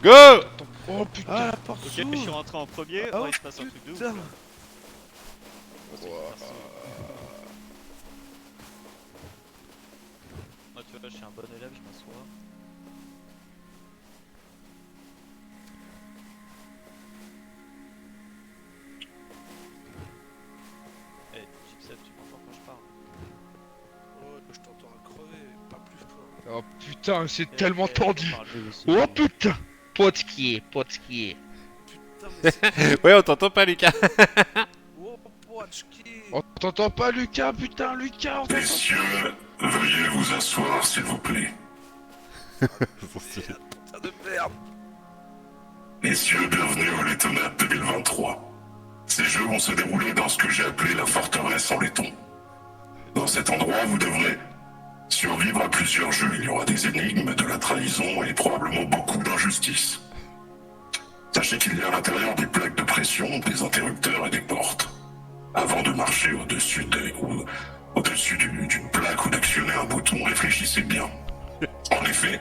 Go! Oh putain. Ah, la porte Ok, s'ouvre. je suis rentré en premier. Ah, Oh, il se passe un truc de ouf. putain. Là. Oh, c'est hyper stylé. Moi, tu vois, je suis un bon élève, je m'assois. Eh, Chipset, tu m'entends quand je parle? Oh, je t'entends à crever, pas plus fort. Oh putain, c'est Eh, tellement eh, tendu. faut parler aussi. Oh putain. Potskier. Putain, mais c'est... Ouais, on t'entend pas, Lucas. Oh, Poachki. On t'entend pas, Lucas, putain, Lucas, on t'entend. Messieurs, veuillez vous asseoir, s'il vous plaît. Putain de merde. Messieurs, bienvenue au Lettonat 2023. Ces jeux vont se dérouler dans ce que j'ai appelé la forteresse en laiton. Dans cet endroit, vous devrez survivre à plusieurs jeux. Il y aura des énigmes, de la trahison et probablement beaucoup d'injustice. Sachez qu'il y a à l'intérieur des plaques de pression, des interrupteurs et des portes. Avant de marcher au-dessus d'une plaque ou d'actionner un bouton, réfléchissez bien. En effet,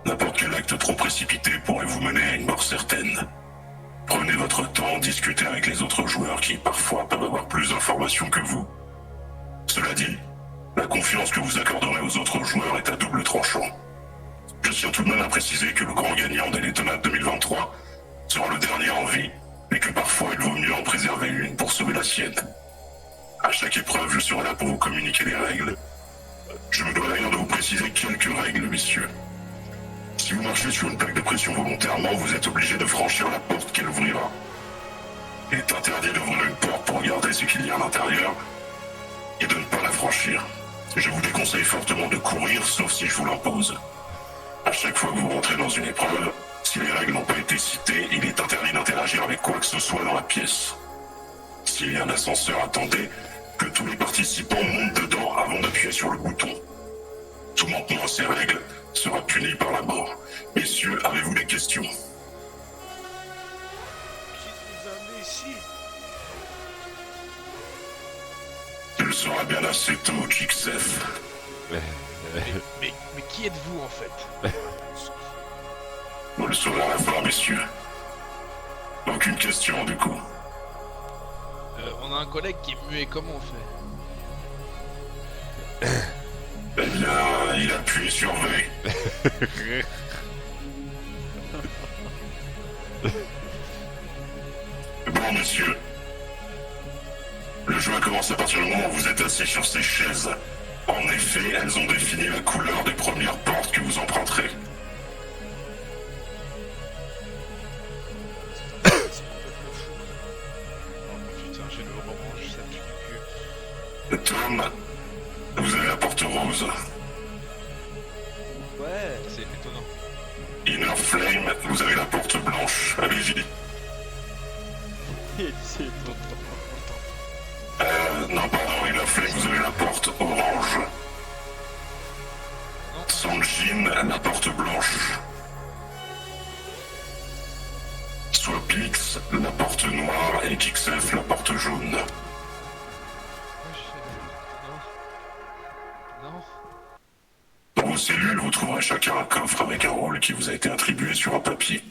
n'importe quel acte trop précipité pourrait vous mener à une mort certaine. Prenez votre temps, discutez avec les autres joueurs qui parfois peuvent avoir plus d'informations que vous. Cela dit, la confiance que vous accorderez aux autres joueurs est à double tranchant. Je tiens tout de même à préciser que le grand gagnant des Lettonats 2023 sera le dernier en vie, et que parfois il vaut mieux en préserver une pour sauver la sienne. À chaque épreuve, je serai là pour vous communiquer les règles. Je me dois d'ailleurs de vous préciser quelques règles, messieurs. Si vous marchez sur une plaque de pression volontairement, vous êtes obligé de franchir la porte qu'elle ouvrira. Il est interdit d'ouvrir une porte pour regarder ce qu'il y a à l'intérieur et de ne pas la franchir. Je vous déconseille fortement de courir, sauf si je vous l'impose. À chaque fois que vous rentrez dans une épreuve, si les règles n'ont pas été citées, il est interdit d'interagir avec quoi que ce soit dans la pièce. S'il y a un ascenseur, attendez que tous les participants montent dedans avant d'appuyer sur le bouton. Tout manquement à ces règles sera puni par la mort. Messieurs, avez-vous des questions? Qui nous a amenés ici? Tu le sauras bien assez tôt, Jixef. Mais qui êtes-vous en fait? Vous le saurez à la fin, messieurs. Aucune question, du coup. On a un collègue qui est muet, comment on fait? Eh bien, il appuie sur V. Bon, monsieur. Le jeu commence à partir du moment où vous êtes assis sur ces chaises. En effet, elles ont défini la couleur des premières portes que vous emprunterez. Oh putain, j'ai le orange, ça pue du cul. Tom, vous avez la porte rose. Ouais. C'est étonnant. Inner Flame, vous avez la porte blanche. Allez-y. C'est étonnant. Non, pardon, Inner Flame, vous avez la porte orange. Sanjin, la porte blanche. Swapix, la porte noire. Et Jixef, la porte jaune. Non. Non. Dans vos cellules, vous trouverez chacun un coffre avec un rôle qui vous a été attribué sur un papier.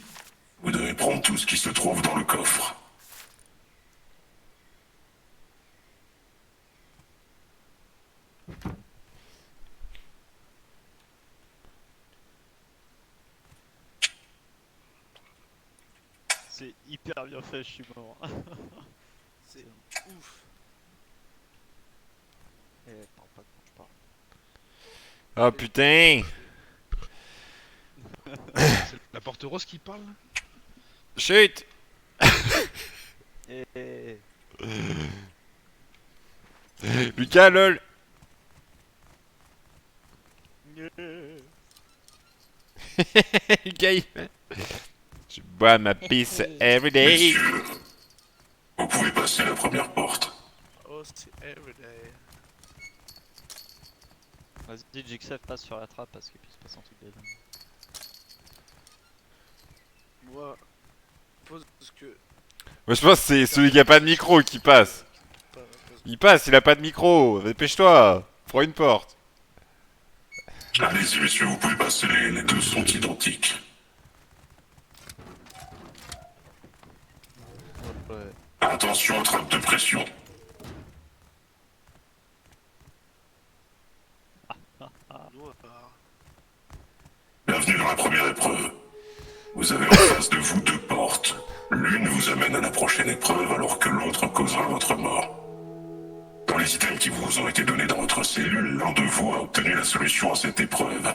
Vous devez prendre tout ce qui se trouve dans le coffre. C'est hyper bien fait, je suis mort. C'est ouf. Eh, parle pas quand je parle. Oh putain! C'est la porte rose qui parle là? Chut! Eh, Lucas, lol! Lucas, il fait- Je bois ma pisse everyday. Messieurs, vous pouvez passer la première porte. Oh, c'est everyday. Vas-y, Jixef passe sur la trappe parce qu'il peut se passer un truc de dingue. Moi, pose que... Moi, je pense que c'est celui qui a pas de micro qui passe. Il passe, il a pas de micro. Dépêche-toi. Prends une porte. Allez-y, messieurs, vous pouvez passer, les deux sont identiques. Ouais. Attention aux trappes de pression. Noir. Bienvenue dans la première épreuve. Vous avez en face de vous deux portes. L'une vous amène à la prochaine épreuve alors que l'autre causera votre mort. Dans les items qui vous ont été donnés dans votre cellule, l'un de vous a obtenu la solution à cette épreuve.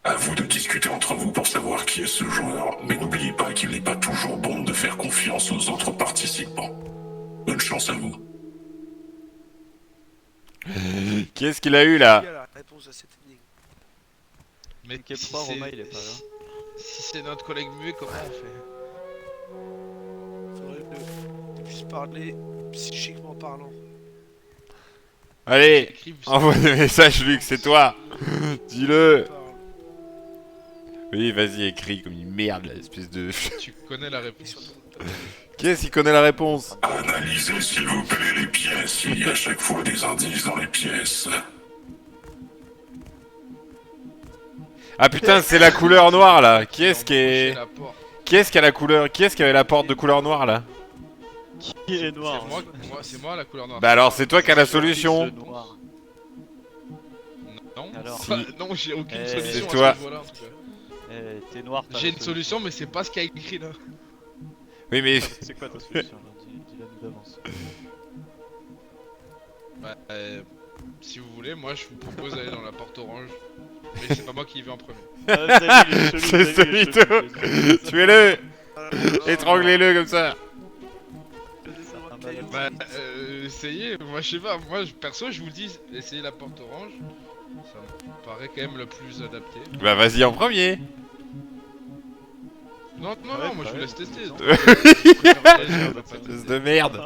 À vous de discuter entre vous pour savoir qui est ce joueur, mais n'oubliez pas qu'il n'est pas toujours bon de faire confiance aux autres participants. Bonne chance à vous. Qui est-ce qu'il a eu là? Qui a la réponse à cette énigme? Mais Quel si point, c'est Romain, il est pas là. si c'est notre collègue muet, comment on fait? Faudrait qu'il puisse parler psychiquement parlant. Allez, Écrit, envoie des messages, Luc, c'est toi. Dis-le. Parle. Oui, vas-y, écris comme une merde, là, espèce de... tu connais la Et réponse. sur ton- Qui est-ce qui connaît la réponse? Analysez s'il vous plaît les pièces. Il y a à chaque fois des indices dans les pièces. Ah putain, c'est la couleur noire, là. Qui est-ce qui Embaucher est... la porte. Qui est-ce qui a la couleur... Qui est-ce qui avait la porte de couleur noire, là? Qui est noir? C'est moi la couleur noire. Bah alors, c'est toi qui as la solution. Le noir. Non. Alors. Si. Non, j'ai aucune Eh, solution. c'est à toi. ce niveau-là, en tout cas. T'es noir, t'as J'ai la une solution, mais c'est pas ce qu'il y a écrit là. Oui, mais... C'est quoi ta solution là? Dis-la nous d'avance. Bah, si vous voulez, moi je vous propose d'aller dans la porte orange. Mais c'est pas moi qui y vais en premier. C'est Solito. Tuez-le. Étranglez-le comme ça. Bah, essayez, moi je sais pas, moi perso je vous dis, essayez la porte orange. Ça me paraît quand même le plus adapté. Bah vas-y en premier. Non, non, Ouais, non, moi je vous ouais. laisse tester. Espèce de merde.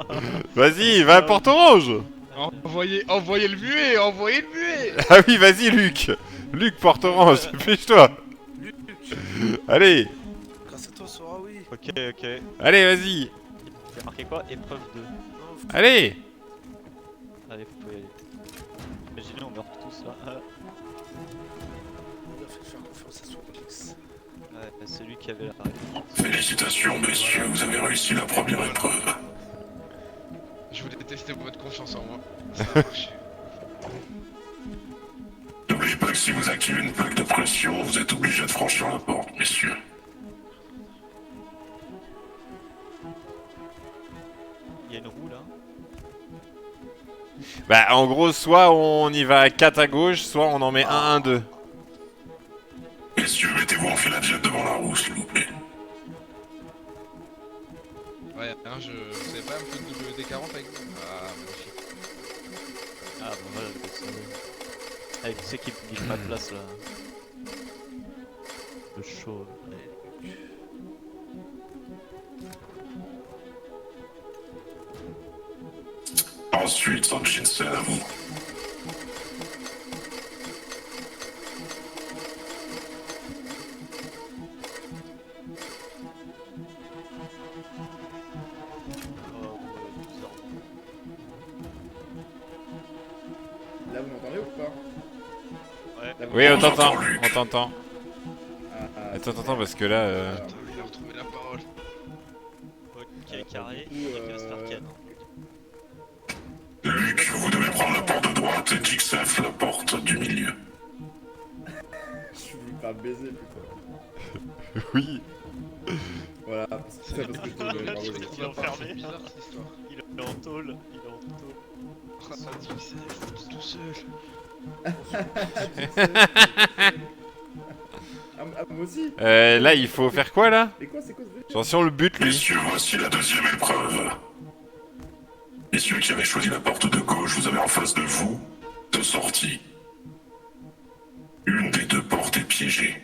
Vas-y, va à Porte Orange. Envoyez le muet, envoyez le muet. Ah oui, vas-y Luc. Luc, Porte Orange, dépêche-toi. Luc, Allez, grâce à toi, Sora, oui. Ok, ok. allez, vas-y. Il y a marqué quoi? Épreuve 2. Non, Allez. Allez, faut y aller. Imaginez, on meurt tous là. il a fait faire confiance à son Pix. Ouais, c'est lui qui avait la réponse. Félicitations messieurs, vous avez réussi la première épreuve. Je voulais tester votre confiance en moi. Ça a marché. N'oubliez pas que si vous activez une plaque de pression, vous êtes obligé de franchir la porte, messieurs. Il y a une roue là. Bah en gros, soit on y va à 4 à gauche, soit on en met 1-1-2. Messieurs, mettez-vous en filadiette devant la roue, s'il vous plaît. Ouais, hein, vous savez pas un peu de WD-40 avec vous? Ah, magnifique. Ah bah voilà, le ça. Avec tu sais qu'il n'y a pas de place là. Le chaud. Ensuite, Sanchinsen à vous. Là, vous m'entendez ou pas? Ouais. Là, vous Oui, on m'entendez t'entend, J'entends Luc. on t'entend. Ah, Attends, parce que là... Putain, il a retrouvé la parole. Ok, carré. du Il coup, y a que Star Ken. Luc, vous devez prendre la porte de droite et Jixef la porte du milieu. Je voulais me faire baiser plutôt. Oui. Voilà, parce que parce que je voulais Il m'envoyer. Il est enfermé. C'est bizarre cette histoire. Il est en tôle. Il est en tôle. Ah, tu sais, tout seul. Moi aussi. Là, il faut faire quoi, là? Mais quoi, c'est quoi ce délire? Attention, le but, lui. Messieurs, voici la deuxième épreuve. Messieurs qui avez choisi la porte de gauche, vous avez en face de vous deux sorties. Une des deux portes est piégée.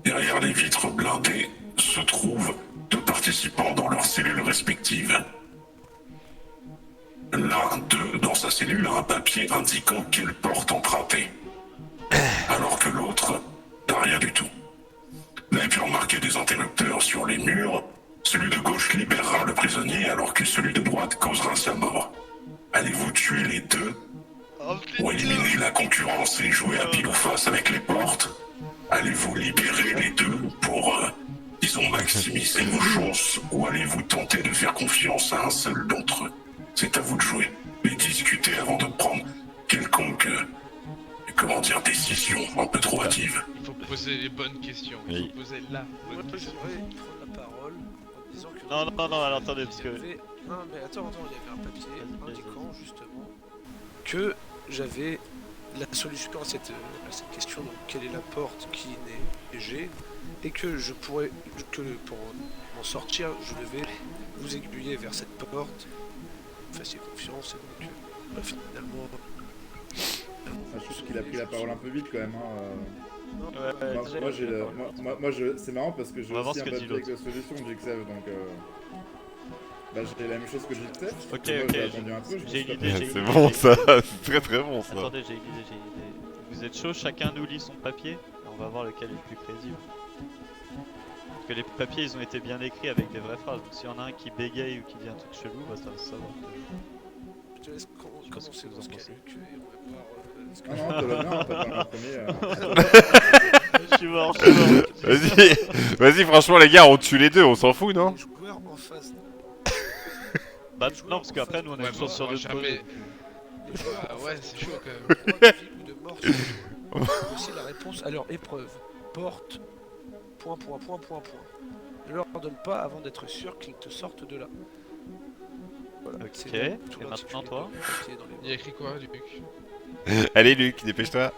Derrière les vitres blindées se trouvent deux participants dans leurs cellules respectives. L'un d'eux, dans sa cellule, a un papier indiquant quelle porte emprunter. Alors que l'autre n'a rien du tout. Vous avez pu remarquer des interrupteurs sur les murs. Celui de gauche libérera le prisonnier alors que celui de droite causera sa mort. Allez-vous tuer les deux ou éliminer la concurrence et jouer à pile ou face avec les portes? Allez-vous libérer les deux pour Disons maximiser vos chances ou allez-vous tenter de faire confiance à un seul d'entre eux? C'est à vous de jouer. Mais discutez avant de prendre quelconque, comment dire, décision un peu trop hâtive. Il faut poser les bonnes questions. Il Oui. faut poser la Moi, bonne question. j'aimerais prendre la parole en disant que... Non, alors attendez, parce il y que... avait- Non, mais attends, il y avait un papier Vas-y, indiquant vas-y. justement que j'avais la solution à cette question, donc quelle est la porte qui n'est G, et que je pourrais, que pour m'en sortir, je devais vous aiguiller vers cette porte, vous fassiez confiance, et donc finalement... Ah, je trouve qu'il a pris la parole un peu vite quand même. Hein. Ouais, Moi, déjà, moi, j'ai il a le... parlé. c'est marrant parce que j'ai On va voir aussi ce un que dit papier avec l'autre. la solution de Jixev, donc bah, j'ai la même chose que Jixev. Ok, Moi, ok, j'ai attendu un peu, je me j'ai suis une pas- idée, j'ai C'est une bon idée. ça, c'est très bon ça. Attendez, j'ai une idée. Vous êtes chaud, chacun nous lit son papier, et on va voir lequel est le plus crédible. Parce que les papiers, ils ont été bien écrits avec des vraies phrases, donc s'il y en a un qui bégaye ou qui dit un truc chelou, bah ça va se savoir. Je te laisse Je sais pas ce que commencer vous dans en ce cas, pensez. Luc, et on va voir ce que... Non, non, t'as l'honneur, t'as parlé en premier. Je suis mort, je suis mort. Vas-y, franchement les gars, on tue les deux, on s'en fout, non? Les joueurs en face... Bah non, parce qu'après, nous on a Ouais, une chance sur on va deux de jamais. Les joueurs Ah en ouais, face c'est chaud quand même. ont droit de vie ou de mort sur le jeu. Voici la réponse à leur épreuve. Porte... Point. Ne leur donne pas avant d'être sûr qu'ils te sortent de là. Voilà, Ok, c'est et tout maintenant, l'intitulé toi du papier dans les Il y a écrit quoi, Luc? Allez Luc, dépêche-toi.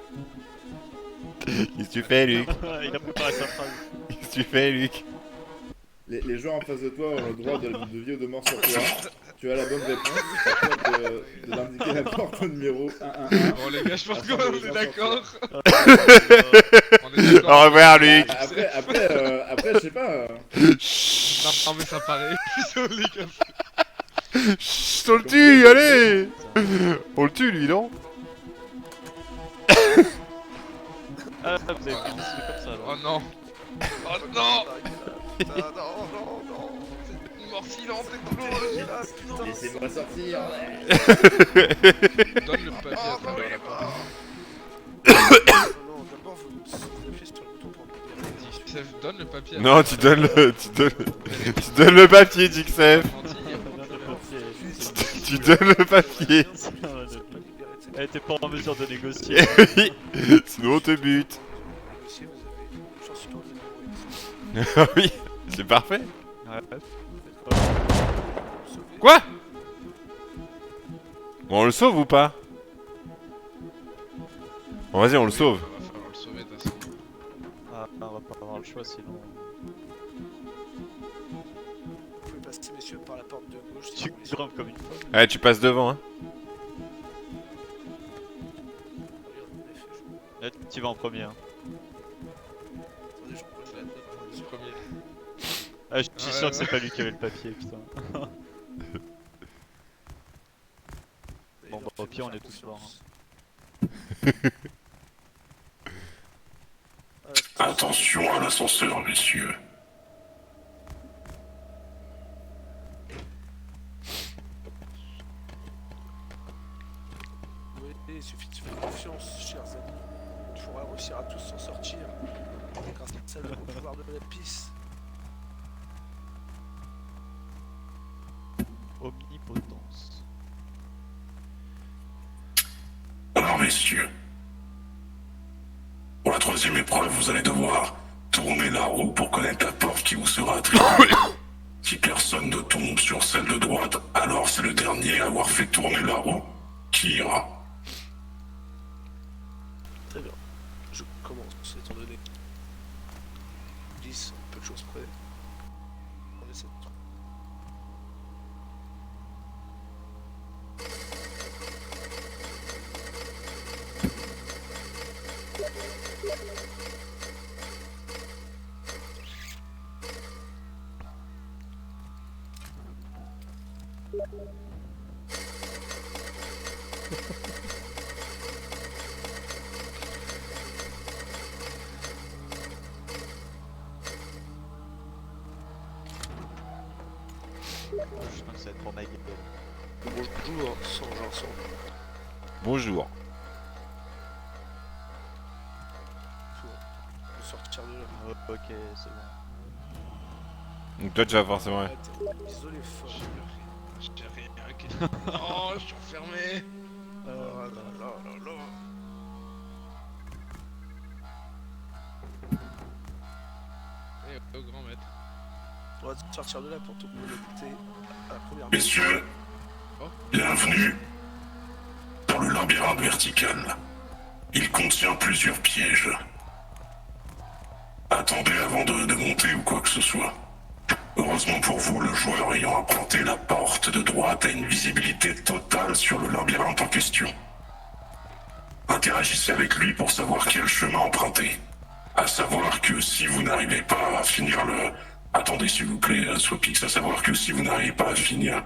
Qu'est-ce que tu fais Luc? Il a préparé sa phrase. Qu'est-ce que tu fais Luc? Les joueurs en face de toi ont le droit de vie ou de mort sur toi. Tu as la bonne réponse. C'est à toi de d'indiquer la porte numéro 111. Bon les gars, je pense Attends, qu'on les est gens d'accord. sortent. On est d'accord. Au revoir Luc. Après, je sais pas. Non mais ça paraît. Les gars. Chut, on le tue, allez. On le tue lui, non? Ah, vous avez pris une décision comme ça Oh alors. non. Oh non. non. C'est une mort silente et douloureuse. Laissez-moi sortir. Donne le papier à travers la porte. Non, d'abord vous appuyez sur le bouton pour me dire. Ça donne le papier à Non, tu donnes le papier, Dixef. Tu donnes le papier. Elle était pas en mesure de négocier. Oui. Sinon on te bute. Négocier, vous avez une chance sur le numéro. Ah oui, c'est parfait. Ouais. Sauver. Quoi? Bon, on le sauve ou pas? Bon, vas-y, on le sauve. On va falloir le sauver de toute façon. Ah, on va pas avoir le choix sinon. Vous pouvez passer, messieurs, par la porte de gauche. si Tu vous voulez. grimpes comme une femme. Ouais, tu passes devant, hein. Regarde, en effet, Là, tu vas en premier. Hein. attendez, je reprends la note pour Le les premier. Ah, je suis sûr que c'est pas lui qui avait le papier, putain. Bon, bah, au pire, on est tous morts, Attention à l'ascenseur, messieurs. Oui, il suffit de faire confiance, chers amis. On pourra réussir à tous s'en sortir. Grâce au pouvoir de la pisse. Omnipotence. Alors, messieurs, pour la troisième épreuve, vous allez devoir tourner la roue pour connaître la porte qui vous sera attribuée. Si personne ne tombe sur celle de droite, alors c'est le dernier à avoir fait tourner la roue qui ira. Très bien. Je commence, étant donné 10, peu de choses près. On essaie de... Je pense que ça va être pour ma gueule. Bonjour, sans Janson. Bonjour. Faut me sortir de là. Ok, c'est bon. Donc toi tu vas forcément... Ouais, t'es isolé fort. J'ai rien. Oh, je suis enfermé. Oh là là là là. Eh, au grand maître. On va sortir de là pour te connecter à la première. Messieurs, bienvenue dans le labyrinthe vertical. Il contient plusieurs pièges. Attendez avant de monter ou quoi que ce soit. Heureusement pour vous, le joueur ayant emprunté la porte de droite a une visibilité totale sur le labyrinthe en question. Interagissez avec lui pour savoir quel chemin emprunter. À savoir que si vous n'arrivez pas à finir le... Attendez s'il vous plaît, Swapix, à savoir que si vous n'arrivez pas à finir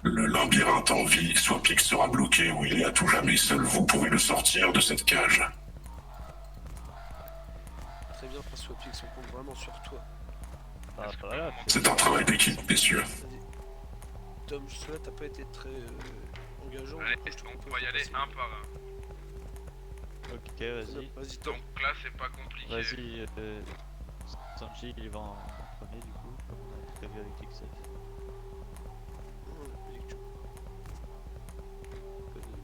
le labyrinthe en vie, Swapix sera bloqué ou il est à tout jamais. Seul vous pourrez le sortir de cette cage. Très bien, Swapix, on compte vraiment sur toi. Ah, voilà. C'est un travail d'équipe, messieurs. Tom, jusque là, t'as pas été très engageant. Allez, Je te on propose va y de aller passer. un par un. Ok, vas-y. Vas-y, Tom. Donc là, c'est pas compliqué. Vas-y, Sanji, il va en premier du coup, comme on avait prévu avec XF.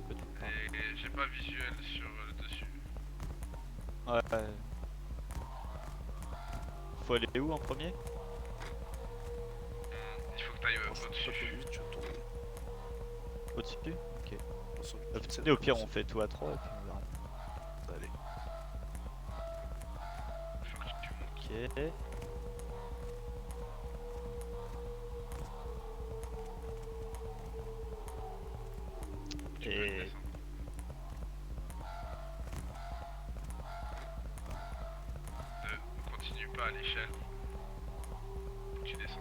Que tu parles. Et j'ai pas visuel sur le dessus. Ouais. Faut aller où en premier? Il faut que t'ailles Franchement, au-dessus. pas plus vite, tu vas tomber. Au-dessus? Ok. On s'en occupe. Et au pire, on fait tout à 3 et puis on verra. Allez. Faut que tu montes. Ok. Tu peux Et descendre. On continue pas à l'échelle. Faut que tu descends.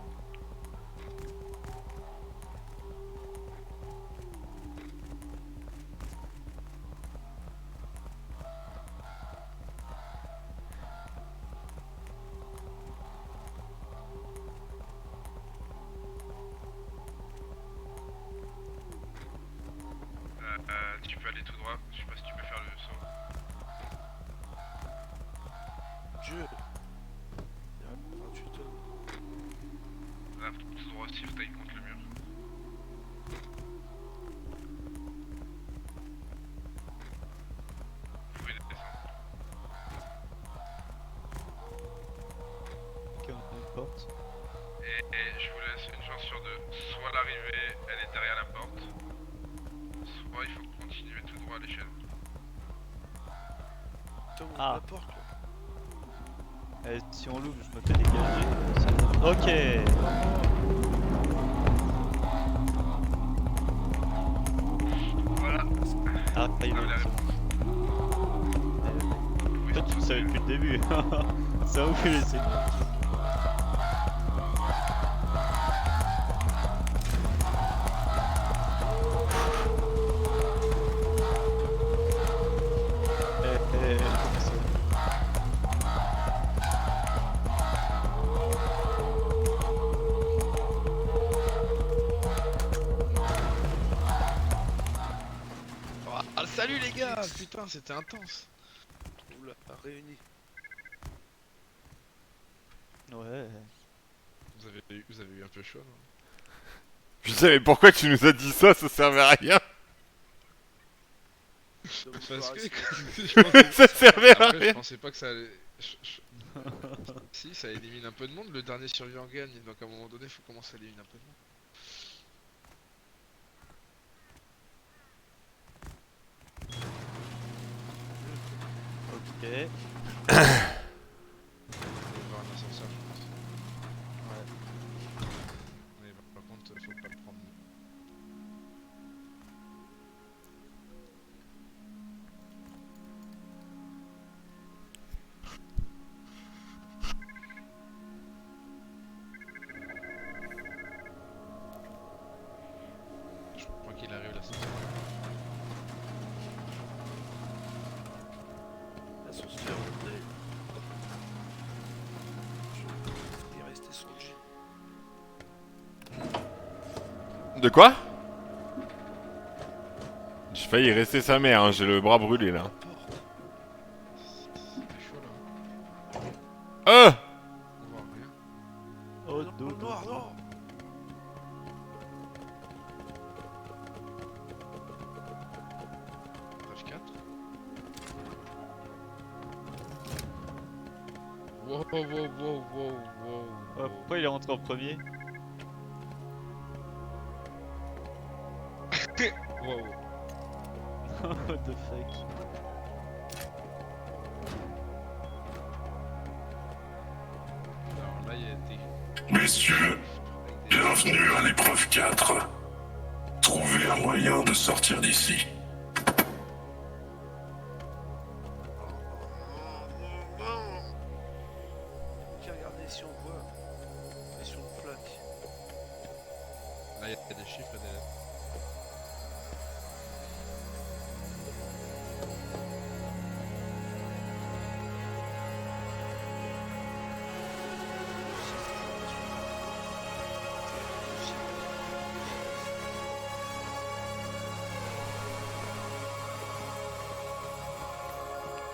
Tu peux aller tout droit. Je sais pas si tu peux faire le saut. Dieu. Il y a 28 tonnes. Là, tout droit aussi, faut tailler contre le mur. Vous pouvez descendre. ok, on a une porte. Et je vous laisse une chance sur deux. Soit l'arrivée, elle est derrière la porte. Soit il faut continuer tout droit à l'échelle. Tom, ouvre Ah. la porte là. Et si on l'ouvre, je me fais dégager. Ok. Voilà. Ah, il Ah, est la là. Toi, tu le savais depuis le début. Ça ouf, les signes. Comment ça? Ah, salut les gars. Putain, c'était intense. On l'a réuni. Ouais. Vous avez eu un peu chaud, non? Putain, mais pourquoi tu nous as dit ça? Ça servait à rien. Tom, Parce que Paris, je pensais... Ça servait à Après, je rien. pensais pas que ça allait... Si, ça élimine un peu de monde, le dernier survivant gagne, donc à un moment donné, faut commencer à éliminer un peu de monde. Ok. On va voir un ascenseur, je pense. Ouais. Mais par contre, faut pas le prendre. Je crois qu'il arrive l'ascenseur. l'ascenseur, on est. Il est resté sur le G. De quoi? J'ai failli rester sa mère, hein. J'ai le bras brûlé là. C'est chaud là. Ah! On voit rien. Oh, Non, dos. Wow, wow, wow, wow, wow. Pourquoi il est rentré en premier? Wow. What the fuck? Alors là, il y a des... Messieurs, bienvenue à l'épreuve 4. Trouvez un moyen de sortir d'ici. Ok, regardez si on voit. Et sur une plaque. Là, il y a des chiffres et des lettres.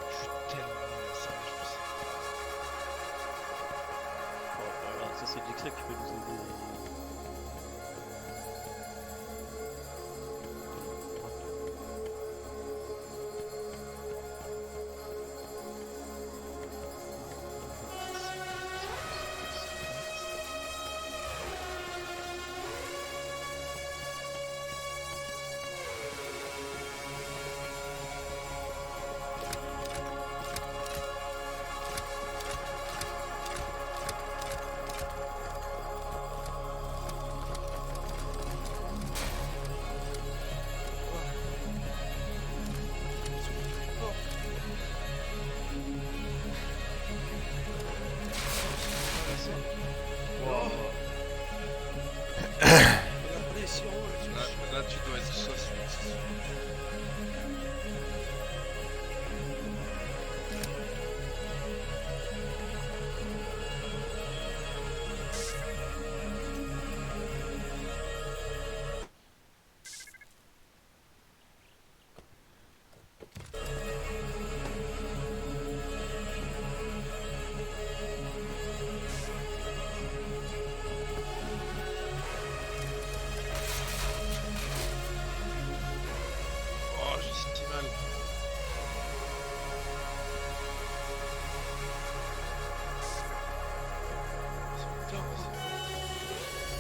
Je suis tellement nul à ça, je sais. Alors ça c'est Jigsaw qui peut nous aider. Regardez si en haut, là, Là, tu dois être 68. Oh, j'ai si mal. Putain, mais c'est bon.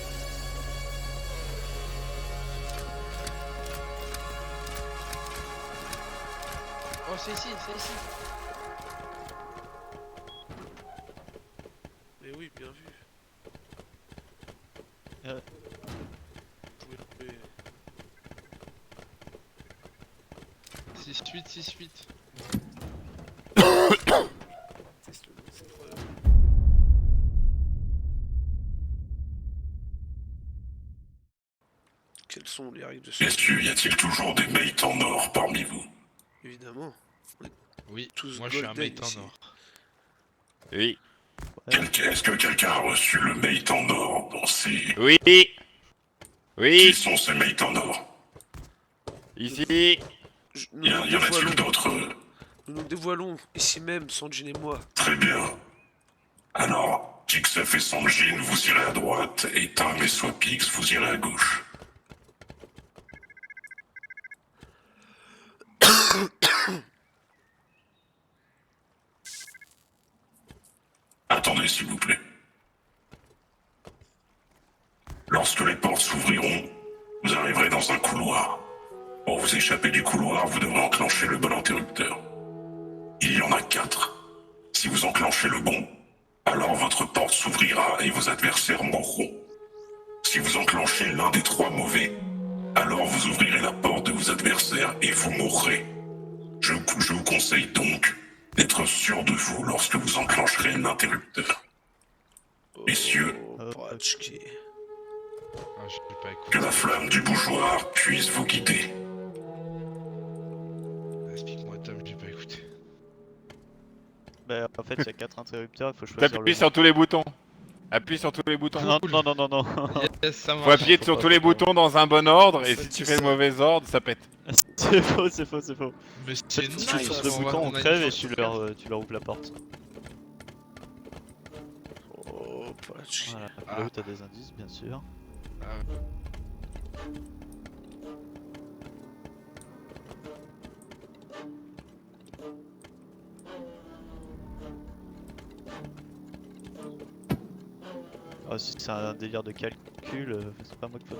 Oh, c'est ici, c'est ici. Mais oui, bien vu. Ouais. Vous pouvez louper. 6-8, 6-8. Teste le nom de cette preuve. Quelles sont les règles de ce jeu? Messieurs, y a-t-il toujours des mates en or parmi vous? Évidemment. Oui, Tous moi je suis un golden mate en ici. or. Oui. Est-ce que quelqu'un a reçu le mate en or dans ses... Oui. Qui Oui. sont ces mates en or? Ici. Nous Y nous en a-t-il dévoilons, d'autres? nous nous dévoilons ici même, Sanjin et moi. Très bien. Alors, Jigsaw et Sanjin, vous irez à droite, et Tam et Swapix, vous irez à gauche. Attendez, s'il vous plaît. Lorsque les portes s'ouvriront, vous arriverez dans un couloir. Pour vous échapper du couloir, vous devrez enclencher le bon interrupteur. Il y en a 4. Si vous enclenchez le bon, alors votre porte s'ouvrira et vos adversaires mourront. Si vous enclenchez l'un des 3 mauvais, alors vous ouvrirez la porte de vos adversaires et vous mourrez. Je vous conseille donc d'être sûr de vous lorsque vous enclencherez l'interrupteur. Messieurs, Patchki. Ah, j'ai pas écouté. que la flamme du bougeoir puisse vous guider. Explique-moi, Tom, j'ai pas écouté. Bah en fait il y a 4 interrupteurs, il faut choisir le T'appuies bon. sur tous les boutons. Appuie sur tous les boutons. Non non non non non. Yes, ça Faut marche. appuyer faut sur pas, tous les faut pas. boutons dans un bon ordre et Ça, si tu tu fais le sais. mauvais ordre, ça pète. C'est faux, c'est faux, c'est faux. Mais Tu c'est appuies nice, sur on deux va- boutons, on a une crève et chance tu de leur ouvres la porte. Oh, Patchki. Voilà, Ah. là où t'as des indices bien sûr. Ah, Oh, si c'est un délire de calcul, c'est pas moi qui faut.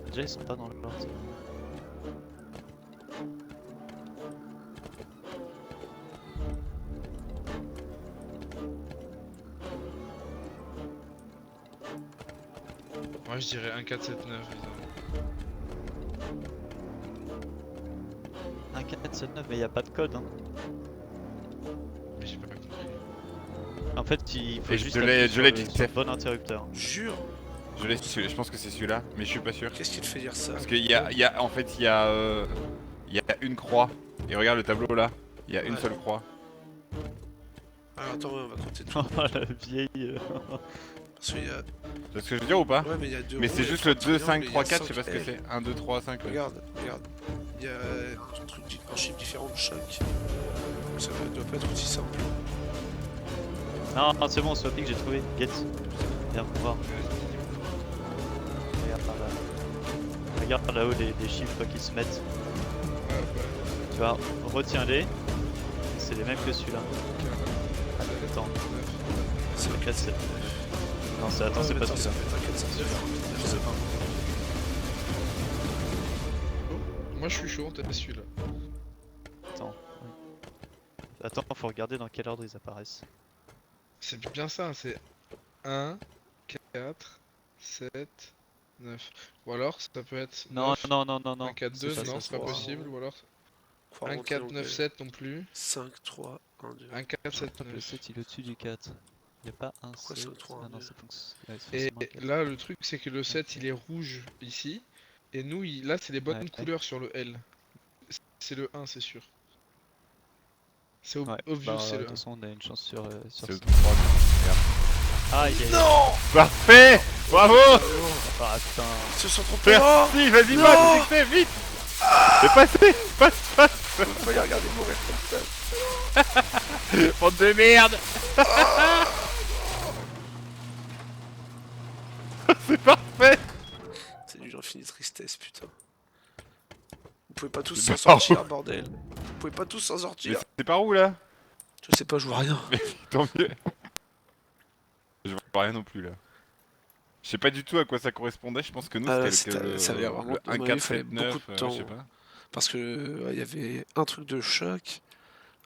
Déjà ils sont pas dans le l'ordre. Moi je dirais 1479 évidemment. 1479 mais y a pas de code hein. Mais j'ai pas compris. En fait il faut Et juste je l'ai- appuyer je sur l'ai, le- Pixel. sur le bon interrupteur. Jure. Je laisse celui-là, je pense que c'est celui-là, mais je suis pas sûr. Qu'est-ce qui te fait dire ça? Parce qu'il y a, en fait, il y a une croix. Et regarde le tableau là, il y a une Ouais. seule croix. Alors attends, ouais, on va compter tout. Oh la vieille. Parce qu'il y a... Tu vois ce que je veux dire ou pas? Ouais, mais il y a deux Mais roues, c'est il y a juste le trois 2, 5, triangles, 3, il y a 4, je sais pas ce que cinq c'est. 1, 2, 3, 5. Regarde. Il y a un truc, un chiffre différent de chaque. Ça doit pas être aussi simple. Non, non, c'est bon, Swapping, j'ai trouvé. Get. Viens voir. Regarde par là. Regarde là-haut les chiffres qui se mettent. Tu vois, retiens-les. C'est les mêmes que celui-là. Attends, c'est le 4, 7. Non, c'est attends, c'est pas ça celui-là. peut être un 409, je sais pas. Moi je suis chaud, on tape celui-là. Attends. Attends, faut regarder dans quel ordre ils apparaissent. C'est bien ça, c'est 1, 4, 7, 9. Ou alors ça peut être Non, 9, non, non, non, non. 1, 4, 2, pas non ça. c'est pas possible. Ou alors Faut 1, remonter 4, donc, 9, 7 non plus. 5, 3, 1, 2. 1, 4, 7, Le 9. 7 il est au-dessus du 4. Y'a pas un Pourquoi 7. c'est au 3, Ah non, deux c'est fonction. Ouais, c'est Et forcément quatre. là le truc c'est que le 7 il est rouge ici. Et nous là c'est les bonnes Ouais. couleurs sur le L. C'est le 1 c'est sûr. C'est Ouais, obvious bah, c'est de le toute 1. façon, on a une chance sur C'est le ça. 3. Regarde. Aïe, aïe, aïe. Non. Parfait! Bravo! Ah putain. Ils se sont trompés. Oh. Merci, vas-y, Non. passe, succès, vite! C'est passé! Passe! Faut y regarder mourir comme ça. Bande de merde! C'est parfait! C'est d'une infinie tristesse, putain. Vous pouvez pas tous C'est s'en marrant. sortir, bordel. Vous pouvez pas tous s'en Mais sortir. c'est par où là? Je sais pas, je vois rien. Tant mieux. Je vois rien non plus là. Je sais pas du tout à quoi ça correspondait, je pense que nous c'était le, ça avait vraiment. le à mon 1, avis, 4, il fallait 7, beaucoup 9, de je temps. sais pas. Parce que il y avait un truc de choc,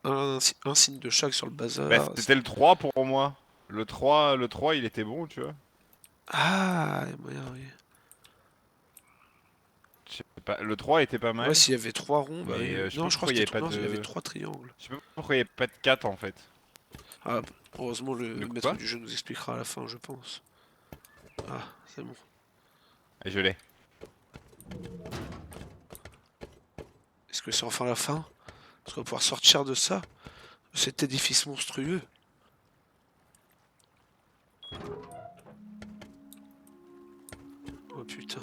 un signe de choc sur le bazar. Bah, c'était le 3 pour moi. Le 3 il était bon, tu vois. Ah, il y a moyen, oui. Je sais pas, le 3 était pas mal. Ouais, s'il y avait 3 ronds, bah, Mais, je sais non, pas je crois pourquoi que il y c'était avait pas il y avait de- 3 triangles. Je sais pas pourquoi il n'y avait pas de 4 en fait. Ah, heureusement, le De maître quoi du jeu nous expliquera à la fin, je pense. Ah, c'est bon. Et je l'ai. Est-ce que c'est enfin la fin? Est-ce qu'on va pouvoir sortir de ça? De cet édifice monstrueux? Oh putain.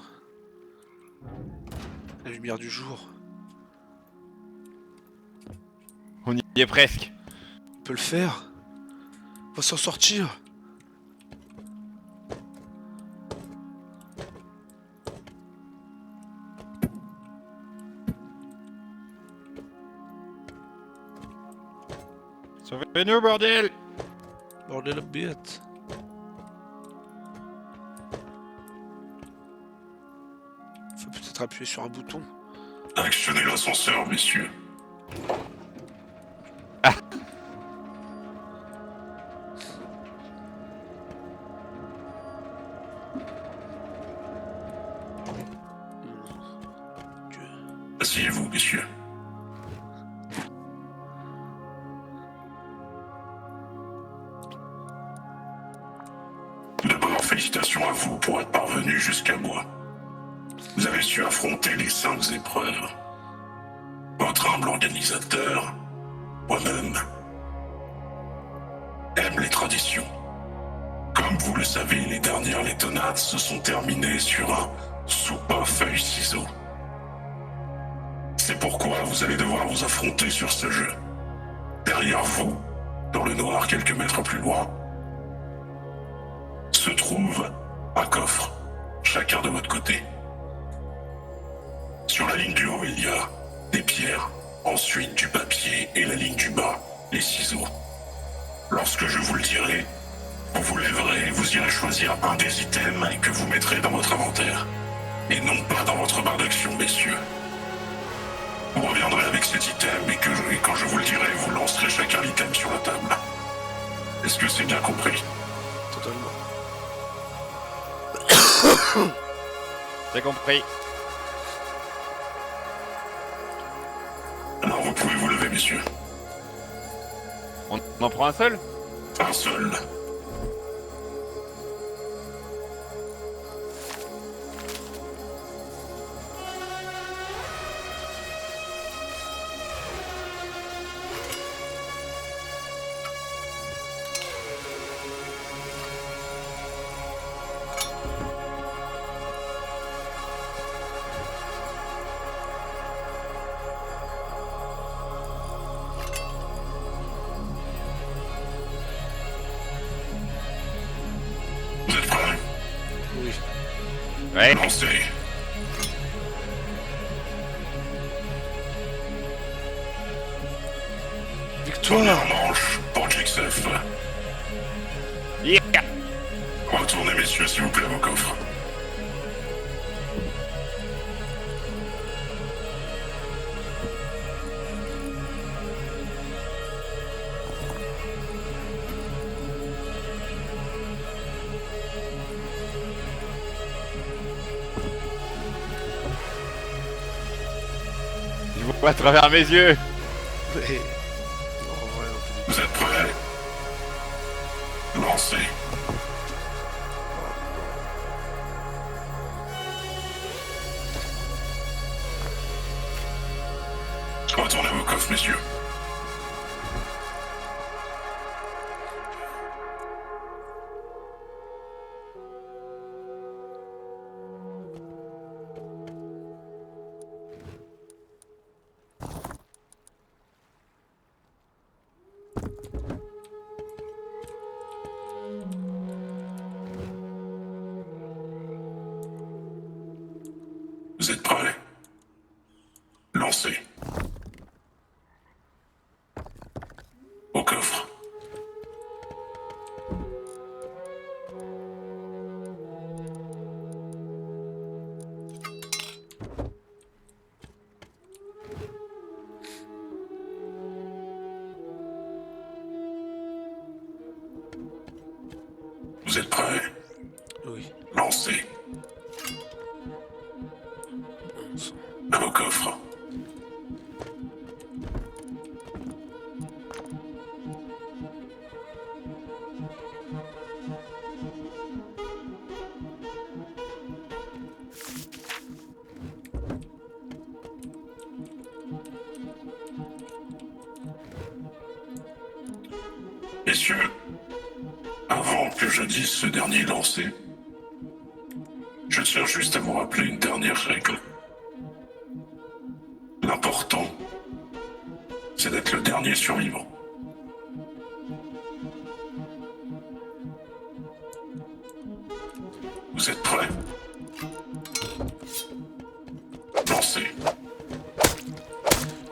La lumière du jour. On y est presque. On peut le faire. On va s'en sortir. Sauvez-nous, bordel! Bordel of bête. Faut peut-être appuyer sur un bouton. Actionnez l'ascenseur, messieurs. Asseyez-vous, messieurs. D'abord, félicitations à vous pour être parvenus jusqu'à moi. Vous avez su affronter les 5 épreuves. Votre humble organisateur, moi-même, aime les traditions. Comme vous le savez, les dernières lettonades se sont terminées sur un soupe à feuille-ciseaux. C'est pourquoi vous allez devoir vous affronter sur ce jeu. Derrière vous, dans le noir quelques mètres plus loin, se trouve un coffre, chacun de votre côté. Sur la ligne du haut, il y a des pierres, ensuite du papier et la ligne du bas, les ciseaux. Lorsque je vous le dirai, vous vous lèverez et vous irez choisir un des items que vous mettrez dans votre inventaire. Et non pas dans votre barre d'action, messieurs. Vous reviendrez avec cet item et quand je vous le dirai, vous lancerez chacun l'item sur la table. Est-ce que c'est bien compris? Totalement. J'ai compris. Alors vous pouvez vous lever, messieurs. On en prend un seul? Un seul. Vous êtes prêts? Oui. Ouais. Lancez. Première Victoire. manche pour Jixef. Yeah. Retournez, messieurs, s'il vous plaît, à vos coffres. Je vois à travers mes yeux. Mais... Non, en vrai, non plus. Vous êtes prêts? Lancez. Retournez à vos coffres, messieurs. Vous êtes prêts? Lancez. Au coffre. Vous êtes prêts? Oui. Lancez. À vos coffres. Messieurs, avant que je dise ce dernier lancé, je tiens juste à vous rappeler une dernière règle. L'important, c'est d'être le dernier survivant. Vous êtes prêts? Lancez.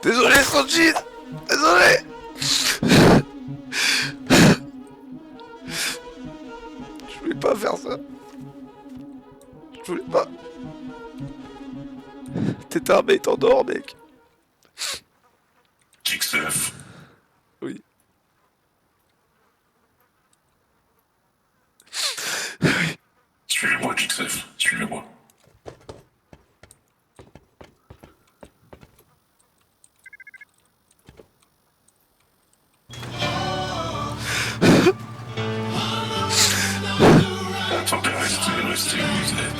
Désolé, Sanjin. Désolé. Je voulais pas faire ça. Je voulais pas. T'es armé, t'endors, mec. Jixef. Oui. Suivez-moi, Jixef. Suivez-moi. Attendez, restez où vous êtes.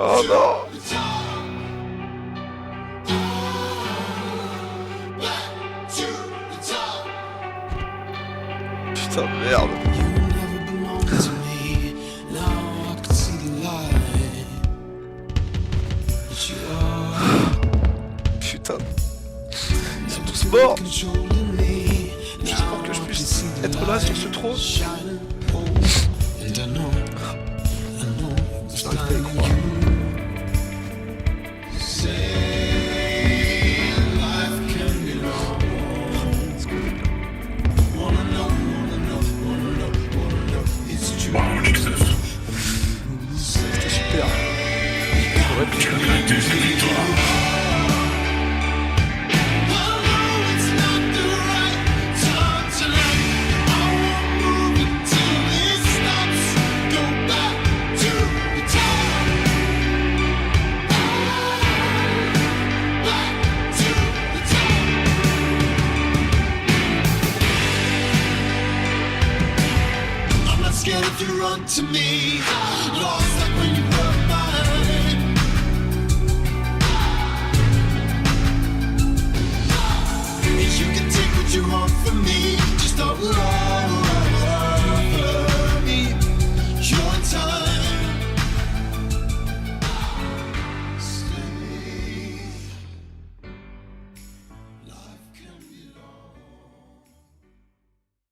Oh non. Putain de merde. Putain. Ils sont tous morts. J'espère que je puisse être là sur ce trône. Je n'arrive pas à y croire. scared if you run to me. Lost like when you